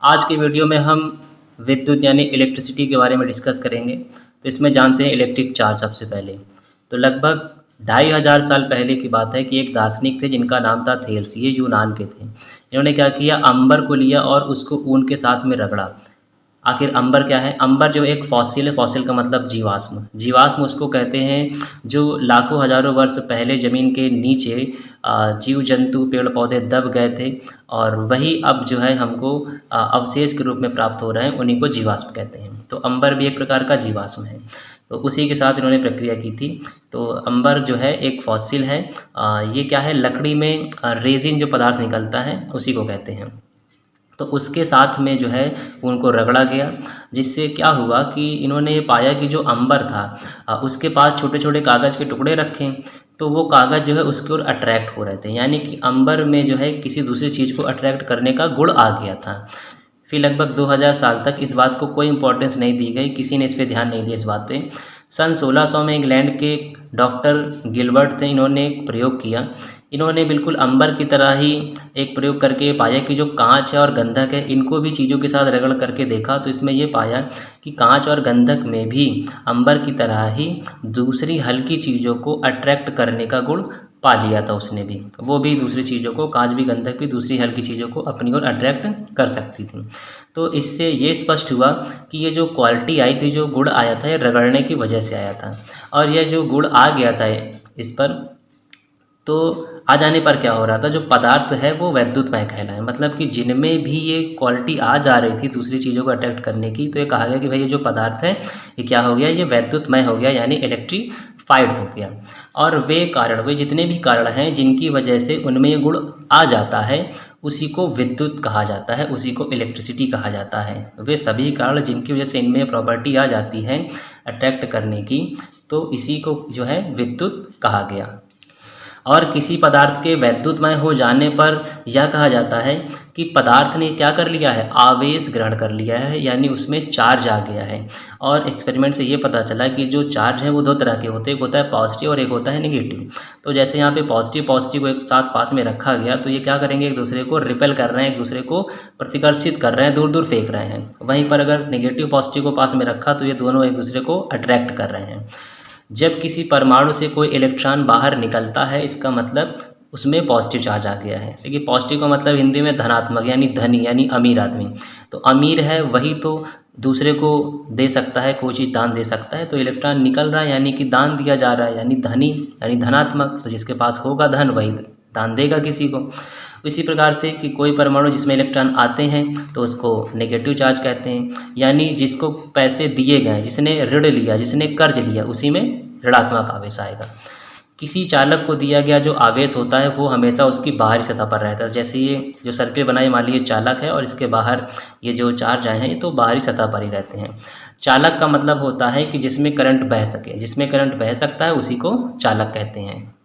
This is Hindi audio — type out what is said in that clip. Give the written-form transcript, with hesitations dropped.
आज की वीडियो में हम विद्युत यानी इलेक्ट्रिसिटी के बारे में डिस्कस करेंगे। तो इसमें जानते हैं इलेक्ट्रिक चार्ज सबसे पहले। तो लगभग 2500 साल पहले की बात है कि एक दार्शनिक थे जिनका नाम था थेल्स, ये यूनान के थे। इन्होंने क्या किया, अंबर को लिया और उसको ऊन के साथ में रगड़ा। आखिर अंबर क्या है? अंबर जो एक फॉसिल है, फॉसिल का मतलब जीवाश्म, जीवाश्म उसको कहते हैं जो लाखों हज़ारों वर्ष पहले ज़मीन के नीचे जीव जंतु पेड़ पौधे दब गए थे और वही अब जो है हमको अवशेष के रूप में प्राप्त हो रहे हैं, उन्हीं को जीवाश्म कहते हैं। तो अंबर भी एक प्रकार का जीवाश्म है। तो उसी के साथ इन्होंने प्रक्रिया की थी। तो अंबर जो है एक फॉसिल है। ये क्या है, लकड़ी में रेजिन जो पदार्थ निकलता है उसी को कहते हैं। तो उसके साथ में जो है उनको रगड़ा गया, जिससे क्या हुआ कि इन्होंने ये पाया कि जो अंबर था उसके पास छोटे छोटे कागज़ के टुकड़े रखे, तो वो कागज़ जो है उसकी ओर अट्रैक्ट हो रहे थे, यानी कि अंबर में जो है किसी दूसरी चीज़ को अट्रैक्ट करने का गुण आ गया था। फिर लगभग 2000 साल तक इस बात को कोई इम्पोर्टेंस नहीं दी गई, किसी ने इस पे ध्यान नहीं दिया इस बात पे। सन 1600 में इंग्लैंड के डॉक्टर गिलबर्ट थे, इन्होंने एक प्रयोग किया। इन्होंने बिल्कुल अंबर की तरह ही एक प्रयोग करके पाया कि जो कांच है और गंधक है, इनको भी चीज़ों के साथ रगड़ करके देखा, तो इसमें ये पाया कि कांच और गंधक में भी अंबर की तरह ही दूसरी हल्की चीज़ों को अट्रैक्ट करने का गुण पा लिया था उसने भी। वो भी दूसरी चीज़ों को, कांच भी गंधक भी दूसरी हल्की चीज़ों को अपनी ओर अट्रैक्ट कर सकती थी। तो इससे ये स्पष्ट हुआ कि ये जो क्वालिटी आई थी, जो गुण आया था, ये रगड़ने की वजह से आया था। और यह जो गुण आ गया था इस पर, तो आ जाने पर क्या हो रहा था, जो पदार्थ है वो वैद्युतमय कहलाए, मतलब कि जिनमें भी ये क्वालिटी आ जा रही थी दूसरी चीज़ों को अट्रैक्ट करने की, तो ये कहा गया कि भाई ये जो पदार्थ है ये क्या हो गया, ये वैद्युतमय हो गया, यानी इलेक्ट्रीफाइड हो गया। और वे जितने भी कारण हैं जिनकी वजह से उनमें ये गुण आ जाता है, उसी को विद्युत कहा जाता है, उसी को इलेक्ट्रिसिटी कहा जाता है। वे सभी कारण जिनकी वजह से इनमें प्रॉपर्टी आ जाती है अट्रैक्ट करने की, तो इसी को जो है विद्युत कहा गया। और किसी पदार्थ के वैद्युतमय हो जाने पर यह कहा जाता है कि पदार्थ ने क्या कर लिया है, आवेश ग्रहण कर लिया है, यानी उसमें चार्ज आ गया है। और एक्सपेरिमेंट से ये पता चला कि जो चार्ज है वो दो तरह के होते हैं, एक होता है पॉजिटिव और एक होता है नेगेटिव। तो जैसे यहाँ पे पॉजिटिव को एक साथ पास में रखा गया, तो ये क्या करेंगे, एक दूसरे को रिपेल कर रहे हैं, एक दूसरे को प्रतिकर्षित कर रहे हैं, दूर दूर फेंक रहे हैं। वहीं पर अगर नेगेटिव पॉजिटिव को पास में रखा तो ये दोनों एक दूसरे को अट्रैक्ट कर रहे हैं। जब किसी परमाणु से कोई इलेक्ट्रॉन बाहर निकलता है, इसका मतलब उसमें पॉजिटिव चार्ज आ गया है। देखिए पॉजिटिव का मतलब हिंदी में धनात्मक, यानी धनी, यानी अमीर आदमी। तो अमीर है वही तो दूसरे को दे सकता है, कोई चीज़ दान दे सकता है। तो इलेक्ट्रॉन निकल रहा है यानी कि दान दिया जा रहा है, यानी धनी यानी धनात्मक। तो जिसके पास होगा धन वही दान देगा किसी को। इसी प्रकार से कि कोई परमाणु जिसमें इलेक्ट्रॉन आते हैं तो उसको नेगेटिव चार्ज कहते हैं, यानी जिसको पैसे दिए गए, जिसने ऋण लिया, जिसने कर्ज लिया, उसी में ऋणात्मक आवेश आएगा। किसी चालक को दिया गया जो आवेश होता है वो हमेशा उसकी बाहरी सतह पर रहता है। जैसे ये जो सर्किट बनाई, मान लीजिए चालक है और इसके बाहर ये जो चार्ज आए हैं ये तो बाहरी सतह पर ही रहते हैं। चालक का मतलब होता है कि जिसमें करंट बह सके, जिसमें करंट बह सकता है उसी को चालक कहते हैं।